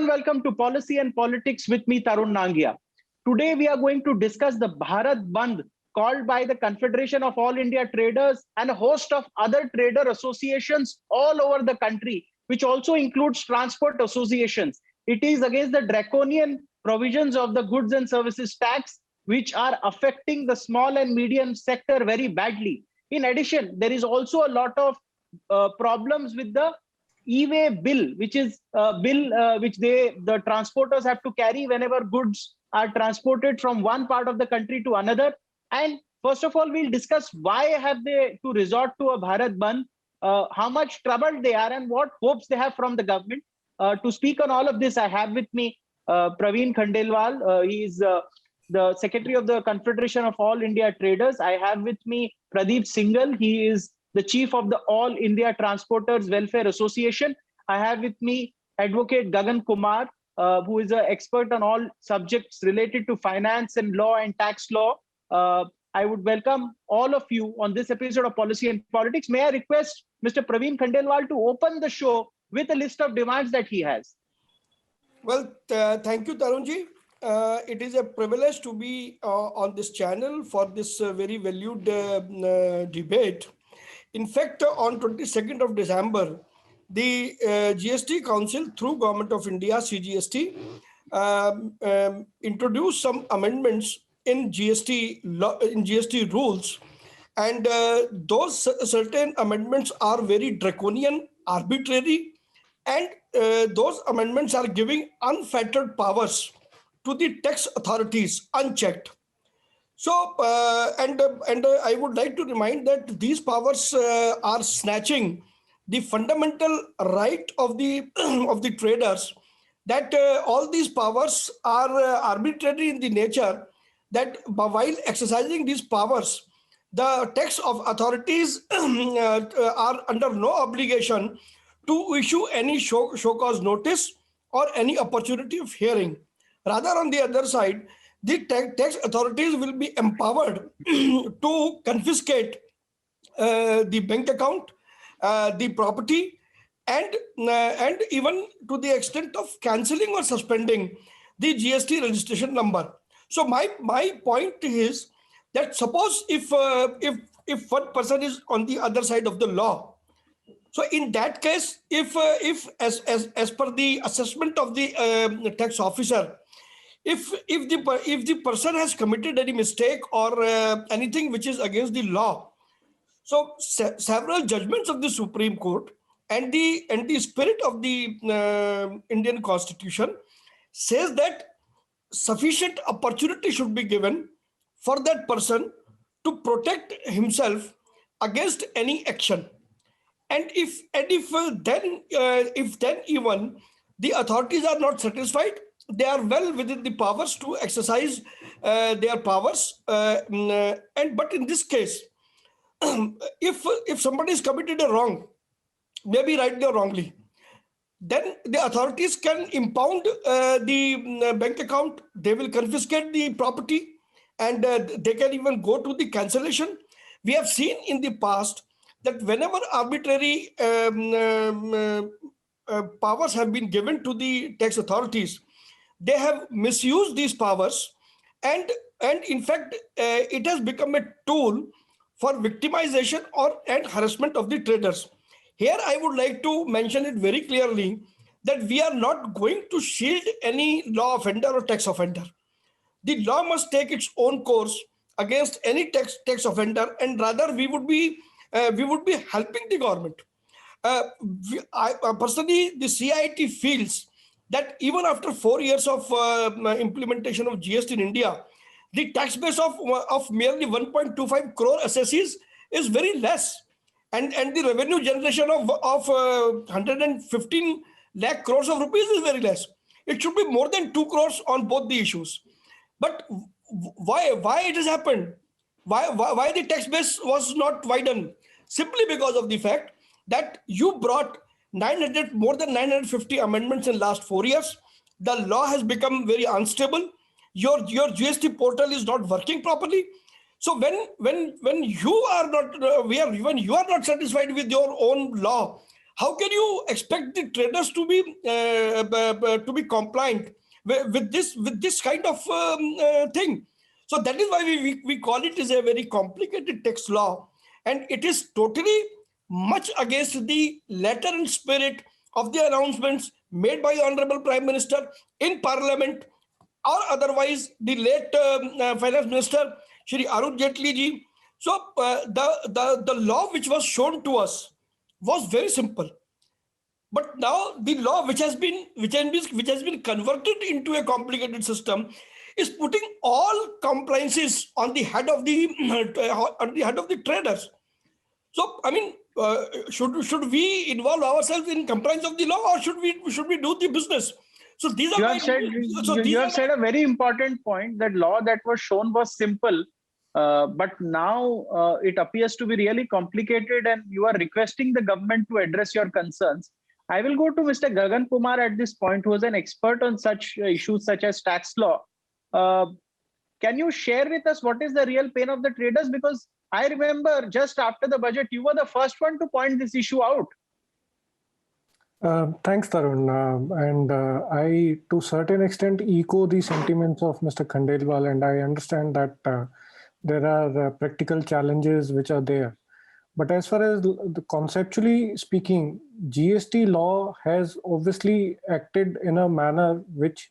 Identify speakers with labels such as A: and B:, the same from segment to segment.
A: and welcome to Policy and Politics with me, Tarun Nangia. Today, we are going to discuss the Bharat Bandh called by the Confederation of All India Traders and a host of other trader associations all over the country, which also includes transport associations. It is against the draconian provisions of the goods and services tax, which are affecting the small and medium sector very badly. In addition, there is also a lot of problems with the e-way bill, which is a bill which the transporters have to carry whenever goods are transported from one part of the country to another. And first of all, we'll discuss why have they to resort to a Bharat Bandh, how much troubled they are, and what hopes they have from the government. To speak on all of this, I have with me Praveen Khandelwal. He is the Secretary of the Confederation of All India Traders. I have with me Pradeep Singhal. He is the Chief of the All India Transporters Welfare Association. I have with me Advocate Gagan Kumar, who is an expert on all subjects related to finance and law and tax law. I would welcome all of you on this episode of Policy and Politics. May I request Mr. Praveen Khandelwal to open the show with a list of demands that he has.
B: Well, thank you, Tarunji. It is a privilege to be on this channel for this very valued debate. In fact, on 22nd of December, the GST Council, through Government of India, CGST, introduced some amendments in GST law, in GST rules, and those certain amendments are very draconian, arbitrary, and those amendments are giving unfettered powers to the tax authorities unchecked. So, and I would like to remind that these powers are snatching the fundamental right of the of the traders. That all these powers are arbitrary in the nature. That while exercising these powers, the tax of authorities are under no obligation to issue any show cause notice or any opportunity of hearing. Rather, on the other side, the tax authorities will be empowered to confiscate the bank account, the property, and even to the extent of cancelling or suspending the GST registration number. So my point is that suppose if one person is on the other side of the law, so in that case, if as per the assessment of the tax officer, if the person has committed any mistake or anything which is against the law, so several judgments of the Supreme Court and the spirit of the Indian Constitution says that sufficient opportunity should be given for that person to protect himself against any action. And if then even the authorities are not satisfied, they are well within the powers to exercise their powers. But in this case, if somebody has committed a wrong, maybe rightly or wrongly, then the authorities can impound the bank account. They will confiscate the property, and they can even go to the cancellation. We have seen in the past that whenever arbitrary powers have been given to the tax authorities, they have misused these powers, and in fact, it has become a tool for victimization and harassment of the traders. Here, I would like to mention it very clearly that we are not going to shield any law offender or tax offender. The law must take its own course against any tax offender, and rather we would be helping the government. Personally, the CIT feels that even after 4 years of implementation of GST in India, the tax base of merely 1.25 crore assessees is very less, and the revenue generation of 115 lakh crores of rupees is very less. It should be more than 2 crores on both the issues. But why it has happened? Why the tax base was not widened? Simply because of the fact that you brought more than 950 amendments in last 4 years. The law has become very unstable. Your GST portal is not working properly. So when you are not when you are not satisfied with your own law, how can you expect the traders to be compliant with this kind of thing? So that is why we call it is a very complicated tax law, and it is totally much against the letter and spirit of the announcements made by Honorable Prime Minister in Parliament, or otherwise the late Finance Minister Shri Arun Jaitley ji. So the law which was shown to us was very simple, but now the law which has been converted into a complicated system is putting all compliances on the head of the on the head of the traders. So I mean, should we involve ourselves in compliance of the law, or should we do the business? So these are
A: You
B: my,
A: have said
B: so
A: you
B: these
A: have
B: are
A: said a very important point, that law that was shown was simple, but now it appears to be really complicated, and you are requesting the government to address your concerns. I will go to Mr. Gagan Kumar at this point, who is an expert on such issues such as tax law. Uh, can you share with us what is the real pain of the traders? Because I remember just after the budget, you were the first one to point this issue out.
C: Thanks, Tarun. I, to a certain extent, echo the sentiments of Mr. Khandelwal, and I understand that there are practical challenges which are there. But as far as conceptually speaking, GST law has obviously acted in a manner which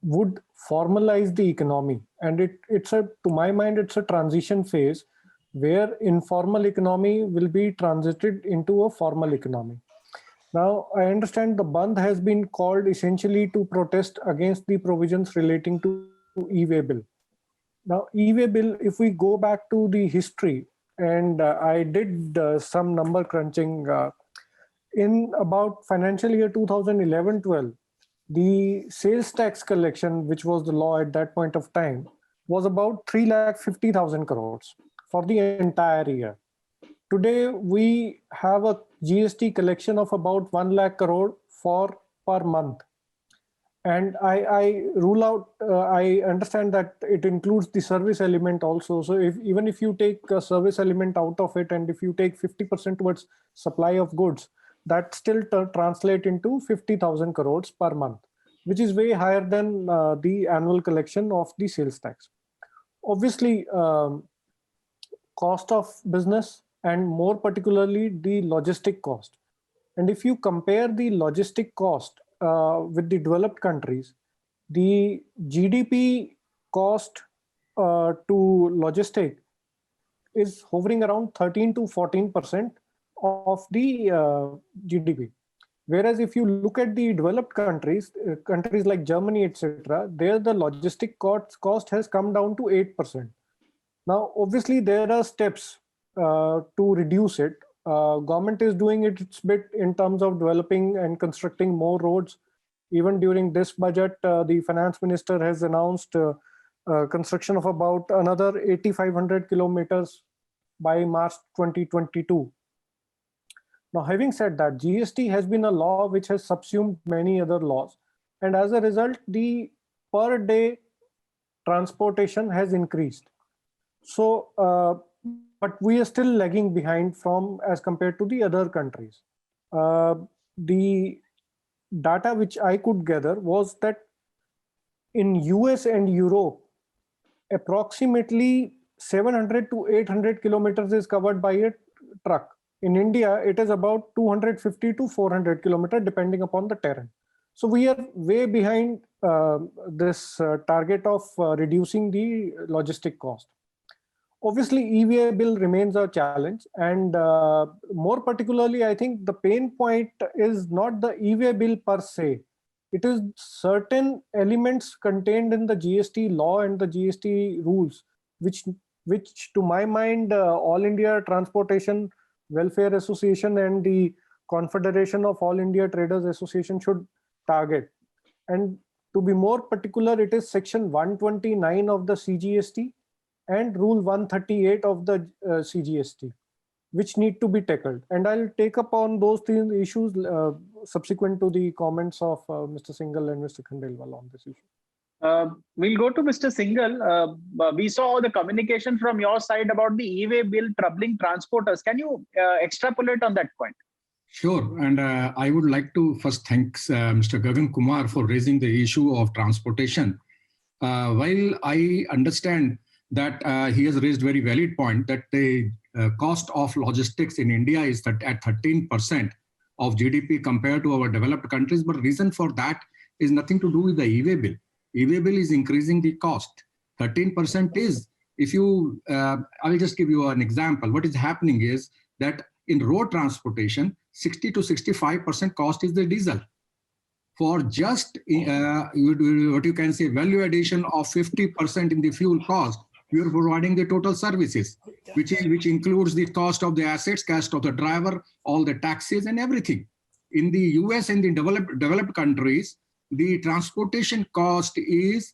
C: would formalize the economy. And to my mind, it's a transition phase where informal economy will be transited into a formal economy. Now, I understand the Bandh has been called essentially to protest against the provisions relating to e-way bill. Now, e-way bill, if we go back to the history, and I did some number crunching, in about financial year 2011-12, the sales tax collection, which was the law at that point of time, was about 3,50,000 crores for the entire year. Today, we have a GST collection of about 1 lakh crore per month. And I rule out, I understand that it includes the service element also. So even if you take a service element out of it, and if you take 50% towards supply of goods, that still translate into 50,000 crores per month, which is way higher than the annual collection of the sales tax. Obviously, cost of business, and more particularly the logistic cost. And if you compare the logistic cost with the developed countries, the GDP cost to logistic is hovering around 13 to 14% of the GDP. Whereas if you look at the developed countries, countries like Germany, etc., there the logistic cost has come down to 8%. Now, obviously, there are steps to reduce it. Government is doing its bit in terms of developing and constructing more roads. Even during this budget, the finance minister has announced construction of about another 8,500 kilometers by March 2022. Now, having said that, GST has been a law which has subsumed many other laws. And as a result, the per day transportation has increased. So, but we are still lagging behind as compared to the other countries. The data which I could gather was that in US and Europe, approximately 700 to 800 kilometers is covered by a truck. In India, it is about 250 to 400 kilometers, depending upon the terrain. So we are way behind this target of reducing the logistic cost. Obviously, e-way bill remains a challenge, and more particularly, I think the pain point is not the e-way bill per se. It is certain elements contained in the GST law and the GST rules, which to my mind, All India Transportation Welfare Association and the Confederation of All India Traders Association should target. And to be more particular, it is section 129 of the CGST and rule 138 of the CGST, which need to be tackled. And I'll take up on those three issues subsequent to the comments of Mr. Singhal and Mr. Khandelwal on this issue.
A: We'll go to Mr. Singhal. We saw the communication from your side about the e-way bill troubling transporters. Can you extrapolate on that point?
D: Sure. And I would like to first thank Mr. Gagan Kumar for raising the issue of transportation. While I understand that he has raised very valid point that the cost of logistics in India is at 13% of GDP compared to our developed countries, but reason for that is nothing to do with the e-way bill. E-way bill is increasing the cost. 13% is, if you, I will just give you an example. What is happening is that in road transportation, 60 to 65% cost is the diesel. For just what you can say value addition of 50% in the fuel cost, we are providing the total services, which includes the cost of the assets, cost of the driver, all the taxes and everything. In the US and the developed countries, the transportation cost is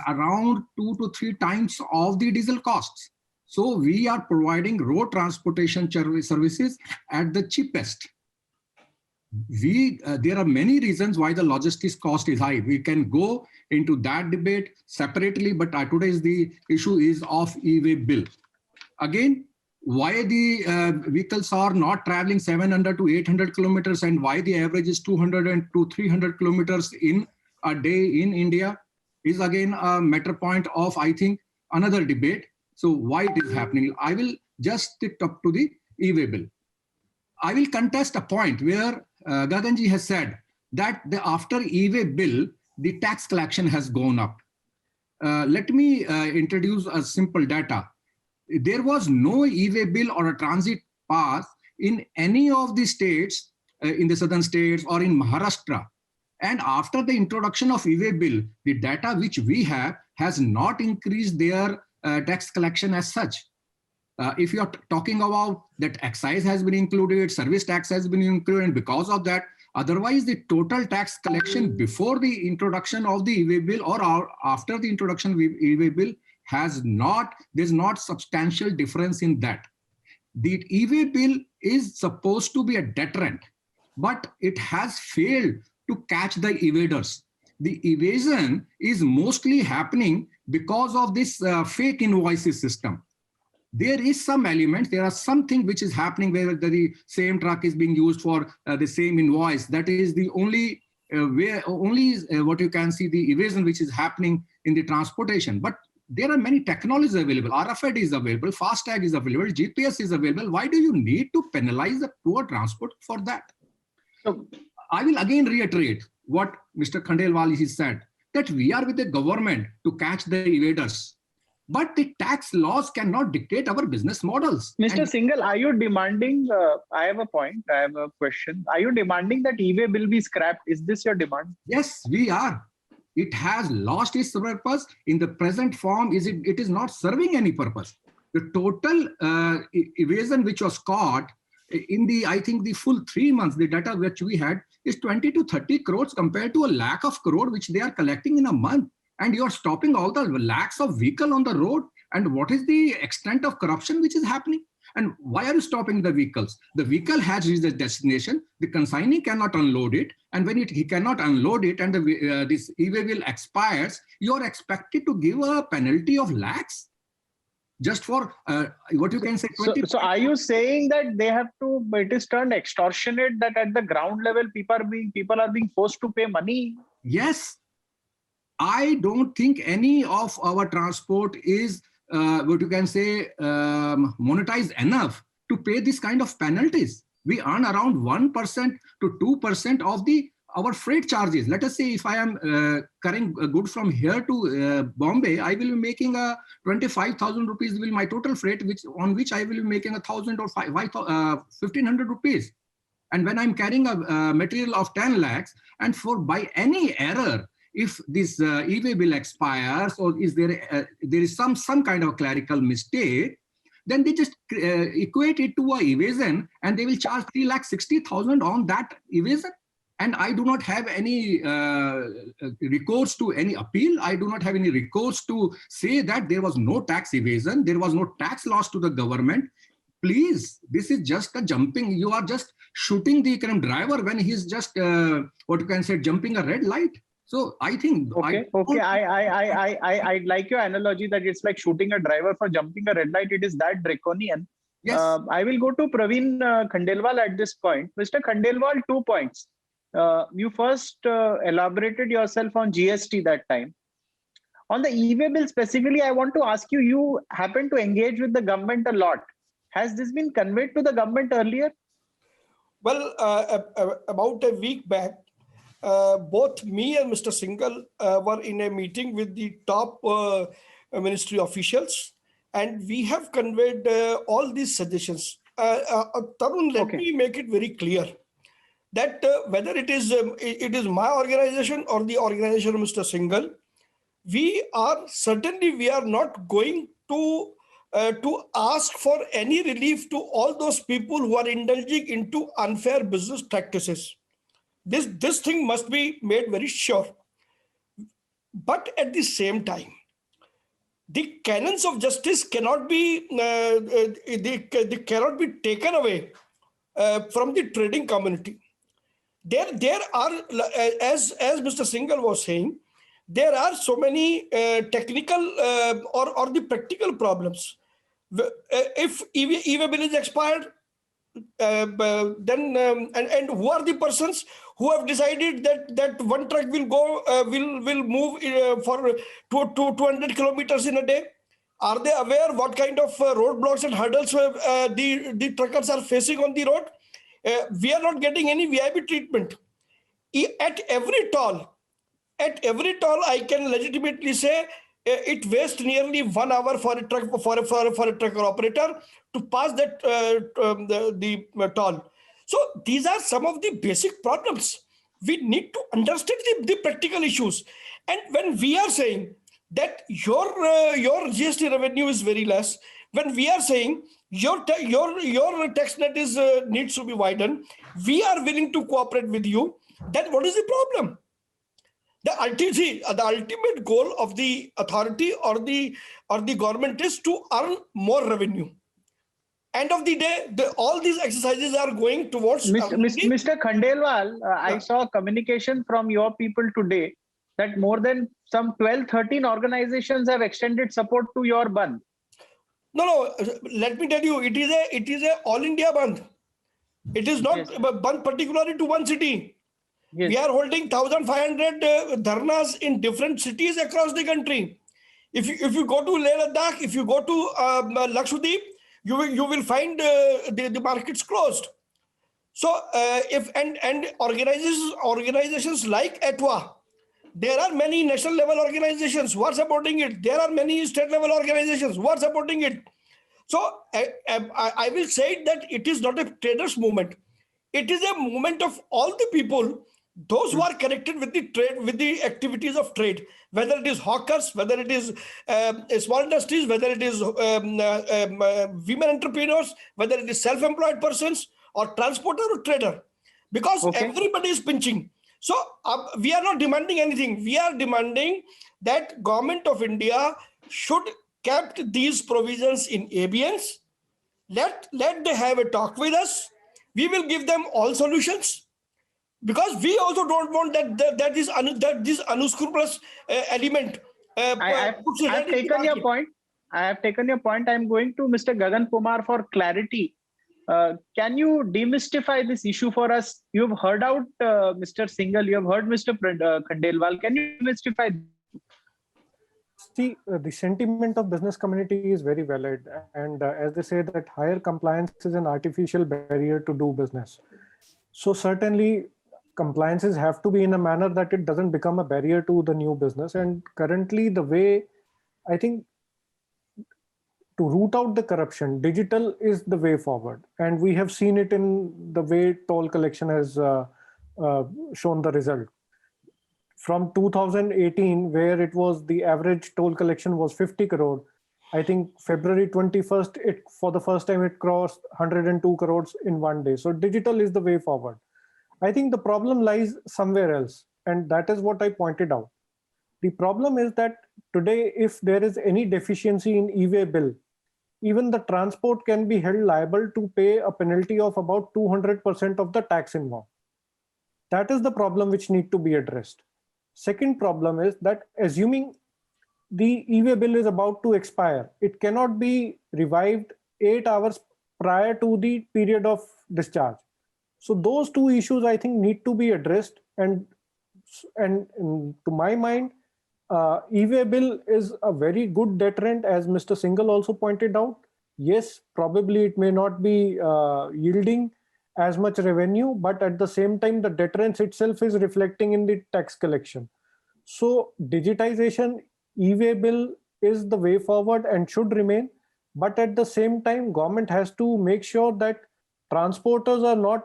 D: around 2 to 3 times of the diesel costs. So we are providing road transportation services at the cheapest. There are many reasons why the logistics cost is high. We can go into that debate separately, but today's the issue is of e-way bill. Again, why the vehicles are not traveling 700 to 800 kilometers and why the average is 200 to 300 kilometers in a day in India is again a matter point of, I think, another debate. So why it is happening? I will just stick up to the e-way bill. I will contest a point where Gaganji has said that after e-way bill, the tax collection has gone up. Let me introduce a simple data. There was no e-way bill or a transit pass in any of the states, in the southern states or in Maharashtra. And after the introduction of e-way bill, the data which we have has not increased their tax collection as such. If you're talking about that excise has been included, service tax has been included, and because of that, otherwise the total tax collection before the introduction of the e-way bill or after the introduction of e-way bill there's not substantial difference in that. The e-way bill is supposed to be a deterrent, but it has failed to catch the evaders. The evasion is mostly happening because of this fake invoices system. There is some element, there are something which is happening where the same truck is being used for the same invoice. That is the only what you can see the evasion which is happening in the transportation. But there are many technologies available. RFID is available, FASTag is available, GPS is available. Why do you need to penalize the poor transport for that? So I will again reiterate what Mr. Khandelwal has said, that we are with the government to catch the evaders. But the tax laws cannot dictate our business models.
A: Mr. Singhal, are you demanding, I have a point, I have a question. Are you demanding that e-way bill be scrapped? Is this your demand?
D: Yes, we are. It has lost its purpose. In the present form, it is not serving any purpose. The total evasion which was caught in I think the full 3 months, the data which we had is 20 to 30 crores compared to a lakh of crore which they are collecting in a month. And you're stopping all the lakhs of vehicle on the road. And what is the extent of corruption which is happening? And why are you stopping the vehicles? The vehicle has reached the destination. The consignee cannot unload it. And when he cannot unload it and this e-way bill expires, you're expected to give a penalty of lakhs just for what you can say 20.
A: So are you saying that they have to, it is turned extortionate, that at the ground level, people are being forced to pay money?
D: Yes. I don't think any of our transport is what you can say monetized enough to pay this kind of penalties. We earn around 1% to 2% of our freight charges. Let us say if I am carrying a good from here to Bombay, I will be making 25,000 rupees will my total freight, on which I will be making 1,000 or 1,500 rupees. And when I'm carrying a material of 10 lakhs, and by any error, if this e-way bill expires or is there is some kind of clerical mistake, then they just equate it to a evasion and they will charge 3,60,000 on that evasion. And I do not have any recourse to any appeal. I do not have any recourse to say that there was no tax evasion, there was no tax loss to the government. Please, this is just a jumping. You are just shooting the driver when he's just what you can say jumping a red light. So I think
A: I like your analogy that it's like shooting a driver for jumping a red light. It is that draconian.
D: Yes.
A: I will go to Praveen Khandelwal at this point. Mr. Khandelwal, 2 points. You first elaborated yourself on GST that time. On the e-way bill specifically, I want to ask you, you happen to engage with the government a lot. Has this been conveyed to the government earlier?
B: Well, about a week back, both me and Mr. Singhal were in a meeting with the top ministry officials, and we have conveyed all these suggestions. Tarun, let me make it very clear that whether it is my organization or the organization of Mr. Singhal, we are not going to ask for any relief to all those people who are indulging into unfair business practices. This thing must be made very sure. But at the same time, the canons of justice cannot be they cannot be taken away from the trading community. There are, as Mr. Singhal was saying, there are so many technical or the practical problems. If e-way bill is expired, then and who are the persons who have decided that one truck will go will move for 200 kilometers in a day? Are they aware what kind of roadblocks and hurdles the truckers are facing on the road? We are not getting any VIP treatment. At every toll, I can legitimately say it wastes nearly 1 hour for a trucker operator to pass that the toll. So these are some of the basic problems. We need to understand the practical issues. And when we are saying that your GST revenue is very less, when we are saying your tax net is needs to be widened, we are willing to cooperate with you. Then what is the problem? The ultimate goal of the authority or the government is to earn more revenue. End of the day, all these exercises are going towards
A: Mr. Khandelwal, I saw communication from your people today that more than some 12-13 organizations have extended support to your Bandh.
B: No, let me tell you, it is a all India Bandh. It is not Bandh particularly to one city. Yes. We are holding 1,500 dharnas in different cities across the country. If you go to Leh Ladakh, if you go to Lakshadweep, you will find the markets closed. So if organizations like ATWA, there are many national level organizations who are supporting it. There are many state level organizations who are supporting it. So I will say that it is not a traders movement. It is a movement of all the people, those who are connected with the trade, with the activities of trade, whether it is hawkers, whether it is small industries, whether it is women entrepreneurs, whether it is self-employed persons or transporter or trader, because everybody is pinching. So we are not demanding anything. We are demanding that Government of India should kept these provisions in abeyance. Let they have a talk with us. We will give them all solutions. Because we also don't want that this unscrupulous element.
A: I have taken your point. I'm going to Mr. Gagan Kumar for clarity. Can you demystify this issue for us? You've heard out Mr. Singhal, you have heard Mr. Khandelwal. Can you demystify?
C: See, the sentiment of business community is very valid. And as they say that higher compliance is an artificial barrier to do business. So certainly, compliances have to be in a manner that it doesn't become a barrier to the new business. And currently the way, I think, to root out the corruption, digital is the way forward. And we have seen it in the way toll collection has shown the result. From 2018, where it was the average toll collection was 50 crore, I think February 21st, for the first time it crossed 102 crores in one day. So digital is the way forward. I think the problem lies somewhere else, and that is what I pointed out. The problem is that today, if there is any deficiency in e-way bill, even the transport can be held liable to pay a penalty of about 200% of the tax involved. That is the problem which need to be addressed. Second problem is that assuming the e-way bill is about to expire, it cannot be revived 8 hours prior to the period of discharge. So those two issues, I think, need to be addressed. And to my mind, e-way bill is a very good deterrent, as Mr. Singhal also pointed out. Yes, probably it may not be yielding as much revenue, but at the same time, the deterrence itself is reflecting in the tax collection. So digitization, e-way bill is the way forward and should remain. But at the same time, government has to make sure that transporters are not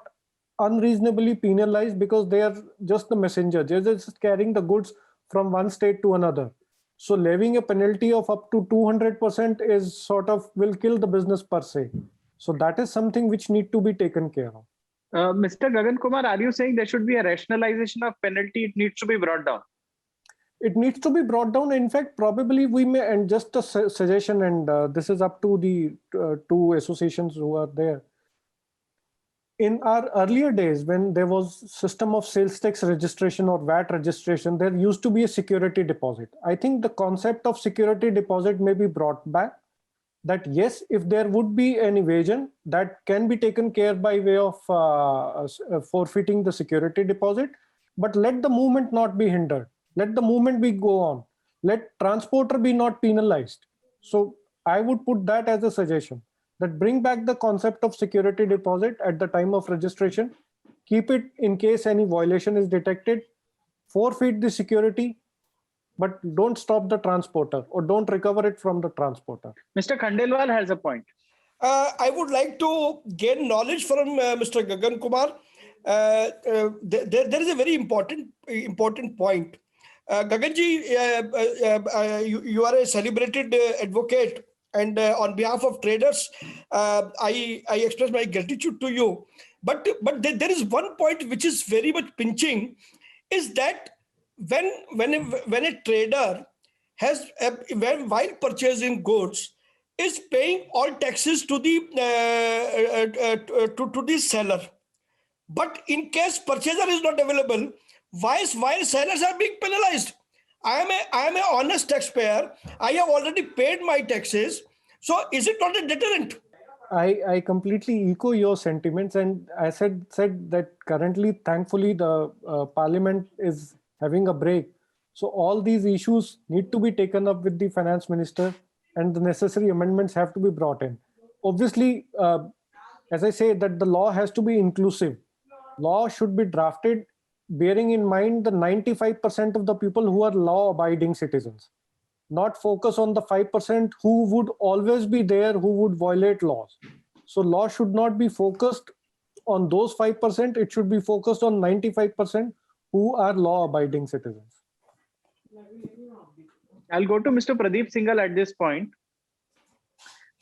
C: unreasonably penalized because they are just the messenger. They're just carrying the goods from one state to another. So levying a penalty of up to 200% is sort of will kill the business per se. So that is something which need to be taken care of.
A: Mr. Gagan Kumar, are you saying there should be a rationalization of penalty? It needs to be brought down.
C: It needs to be brought down. In fact, probably we may, and just a suggestion, and this is up to the two associations who are there. In our earlier days, when there was system of sales tax registration or VAT registration, there used to be a security deposit. I think the concept of security deposit may be brought back, that yes, if there would be an evasion, that can be taken care by way of forfeiting the security deposit, but let the movement not be hindered. Let the movement be go on. Let transporter be not penalized. So I would put that as a suggestion, that bring back the concept of security deposit at the time of registration, keep it in case any violation is detected, forfeit the security, but don't stop the transporter or don't recover it from the transporter.
A: Mr. Khandelwal has a point.
B: I would like to gain knowledge from Mr. Gagan Kumar. There is a very important point. Gaganji, you are a celebrated advocate, and on behalf of traders, I express my gratitude to you. But there is one point which is very much pinching, is that when a trader has while purchasing goods is paying all taxes to the seller, but in case purchaser is not available, while sellers are being penalized. I am an honest taxpayer. I have already paid my taxes. So is it not a deterrent?
C: I completely echo your sentiments, and I said that currently, thankfully, the Parliament is having a break. So all these issues need to be taken up with the Finance Minister, and the necessary amendments have to be brought in. Obviously, as I say, that the law has to be inclusive. Law should be drafted bearing in mind the 95% of the people who are law-abiding citizens, not focus on the 5% who would always be there, who would violate laws. So law should not be focused on those 5%, it should be focused on 95% who are law-abiding citizens.
A: I'll go to Mr. Pradeep Singhal at this point.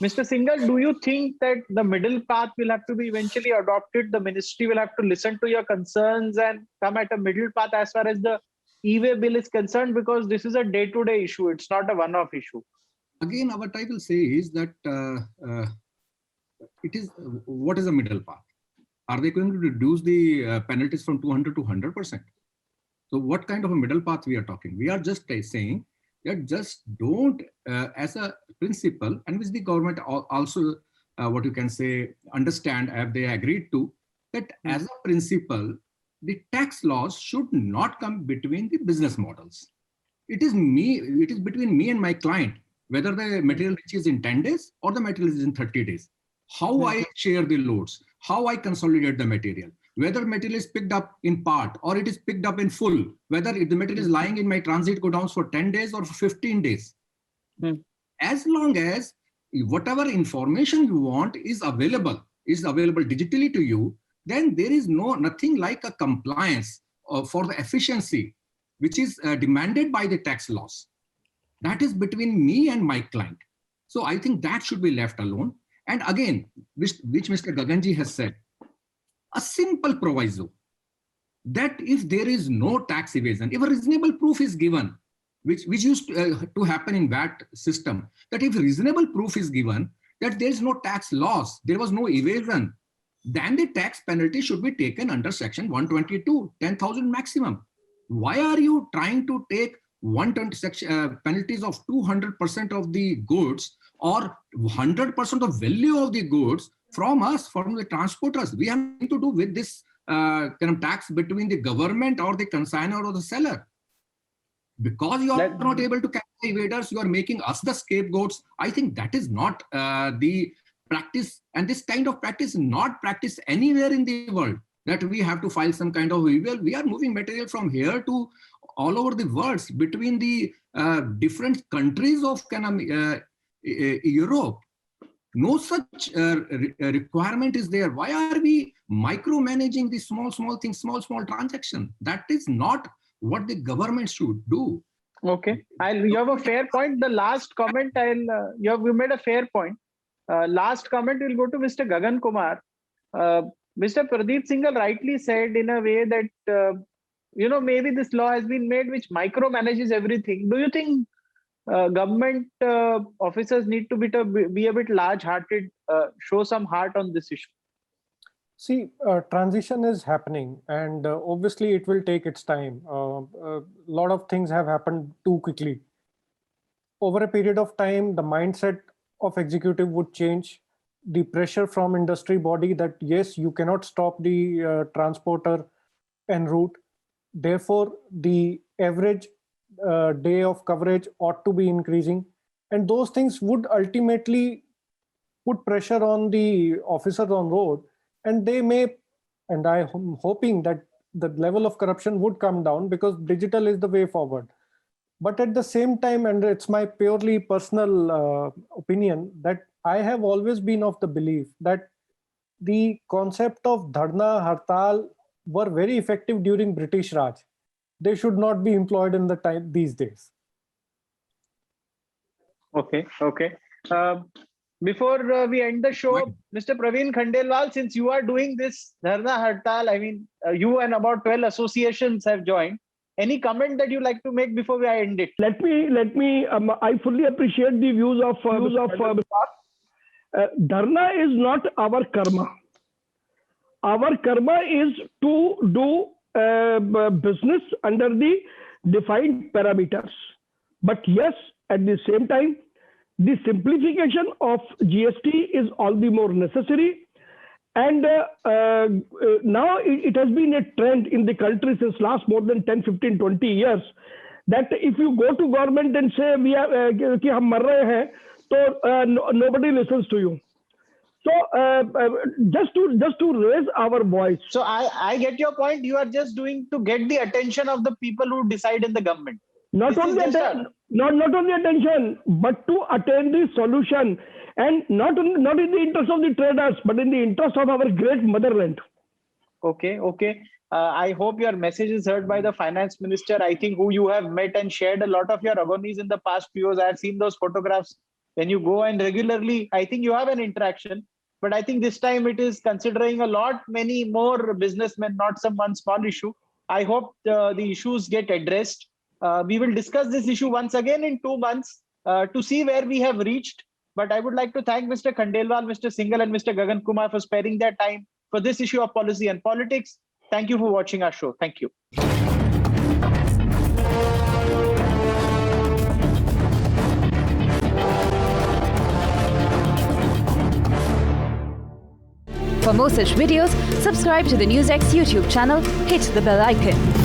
A: Mr. Singhal, do you think that the middle path will have to be eventually adopted? The ministry will have to listen to your concerns and come at a middle path as far as the e-way bill is concerned, because this is a day-to-day issue. It's not a one-off issue.
D: Again, what I will say is that what is a middle path? Are they going to reduce the penalties from 200 to 100%? So what kind of a middle path we are talking? We are just saying that just don't, as a principle, and which the government also, what you can say, understand, have they agreed to, that as a principle, the tax laws should not come between the business models. It is between me and my client, whether the material reaches in 10 days or the material is in 30 days. How I share the loads, how I consolidate the material, whether material is picked up in part or it is picked up in full, whether the material is lying in my transit godowns for 10 days or for 15 days. As long as whatever information you want is available digitally to you, then there is nothing like a compliance for the efficiency, which is demanded by the tax laws. That is between me and my client. So I think that should be left alone. And again, which Mr. Gaganji has said, a simple proviso that if there is no tax evasion, if a reasonable proof is given, which used to happen in VAT system, that if reasonable proof is given that there is no tax loss, there was no evasion, then the tax penalty should be taken under section 122, 10,000 maximum. Why are you trying to take 120 penalties of 200% of the goods or 100% of value of the goods from us, from the transporters. We have nothing to do with this kind of tax between the government or the consignor or the seller. Because you are not able to catch the evaders, you are making us the scapegoats. I think that is not the practice, and this kind of practice is not practiced anywhere in the world, that we have to file some kind of evil. We are moving material from here to all over the world, between the different countries of Europe. No such requirement is there. Why are we micromanaging the small things, small transactions? That is not what the government should do.
A: Okay, you have a fair point. The last comment, you made a fair point. Last comment will go to Mr. Gagan Kumar. Mr. Pradeep Singhal rightly said in a way that, maybe this law has been made which micromanages everything. Do you think government officers need to be a bit large-hearted, show some heart on this issue?
C: See, transition is happening, and obviously it will take its time. A lot of things have happened too quickly. Over a period of time, the mindset of executive would change. The pressure from industry body that yes, you cannot stop the transporter en route. Therefore, the average day of coverage ought to be increasing, and those things would ultimately put pressure on the officers on road. And they may, and I'm hoping that the level of corruption would come down, because digital is the way forward. But at the same time, and it's my purely personal opinion, that I have always been of the belief that the concept of dharna, hartal were very effective during British Raj. They should not be employed in the time these days.
A: Okay. Before we end the show, Mr. Praveen Khandelwal, since you are doing this Dharna Hartal, I mean, you and about 12 associations have joined. Any comment that you like to make before we end it?
B: Let me. I fully appreciate the views of Dharna is not our karma. Our karma is to do business under the defined parameters. But yes, at the same time, the simplification of GST is all the more necessary. And now it has been a trend in the country since last more than 10, 15, 20 years that if you go to government and say, we are, ki hum mar rahe hain, so nobody listens to you. So just to raise our voice.
A: So I get your point. You are just doing to get the attention of the people who decide in the government.
B: Not only attention, but to attain the solution, and not in the interest of the traders, but in the interest of our great motherland.
A: Okay. I hope your message is heard by the finance minister. I think who you have met and shared a lot of your agonies in the past few years. I have seen those photographs. When you go and regularly, I think you have an interaction. But I think this time it is considering many more businessmen, not some one small issue. I hope the issues get addressed. We will discuss this issue once again in 2 months to see where we have reached. But I would like to thank Mr. Khandelwal, Mr. Singhal, and Mr. Gagan Kumar for sparing their time for this issue of policy and politics. Thank you for watching our show. Thank you.
E: For more such videos, subscribe to the NewsX YouTube channel, hit the bell icon.